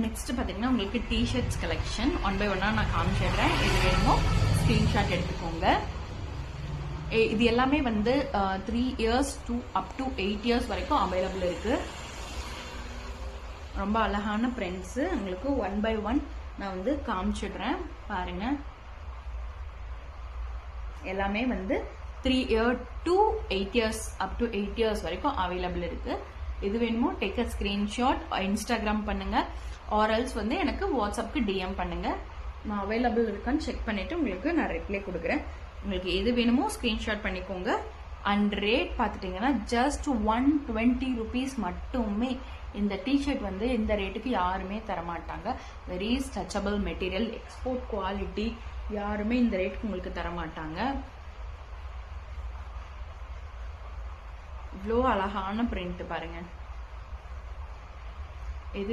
Next பார்த்தீங்கன்னா உங்களுக்கு T-shirts collection 1 by 1 நான் காமிச்சிடுறேன். இது வேணுமோ ஸ்க்ரீன்ஷாட் எடுத்துக்கோங்க. இது எல்லாமே வந்து 3 years to up to 8 years வரைக்கும் அவைலபிள் இருக்கு. ரொம்ப அழகான பிரிண்ட்ஸ் உங்களுக்கு 1 by 1 நான் வந்து காமிச்சிடுறேன் பாருங்க. எல்லாமே வந்து 3 years to 8 years up to 8 years வரைக்கும் அவைலபிள் இருக்கு. இது வேணுமோ டேக் அ ஸ்கிரீன்ஷாட், இன்ஸ்டாகிராம் பண்ணுங்க, ஆர்எல்ஸ் வந்து எனக்கு வாட்ஸ்அப்க்கு டிஎம் பண்ணுங்க. நான் அவைலபிள் இருக்கான்னு செக் பண்ணிட்டு உங்களுக்கு நான் ரிப்ளை கொடுக்குறேன். உங்களுக்கு எது வேணுமோ ஸ்கிரீன்ஷாட் பண்ணிக்கோங்க. அண்ட் ரேட் பார்த்துட்டீங்கன்னா ஜஸ்ட் 120 rupees மட்டுமே. இந்த டிஷர்ட் வந்து இந்த ரேட்டுக்கு யாருமே தரமாட்டாங்க. Very stretchable material, export quality, யாருமே இந்த ரேட்டுக்கு உங்களுக்கு தரமாட்டாங்க. இவ்வளோ அழகான பிரிண்ட் பாருங்க.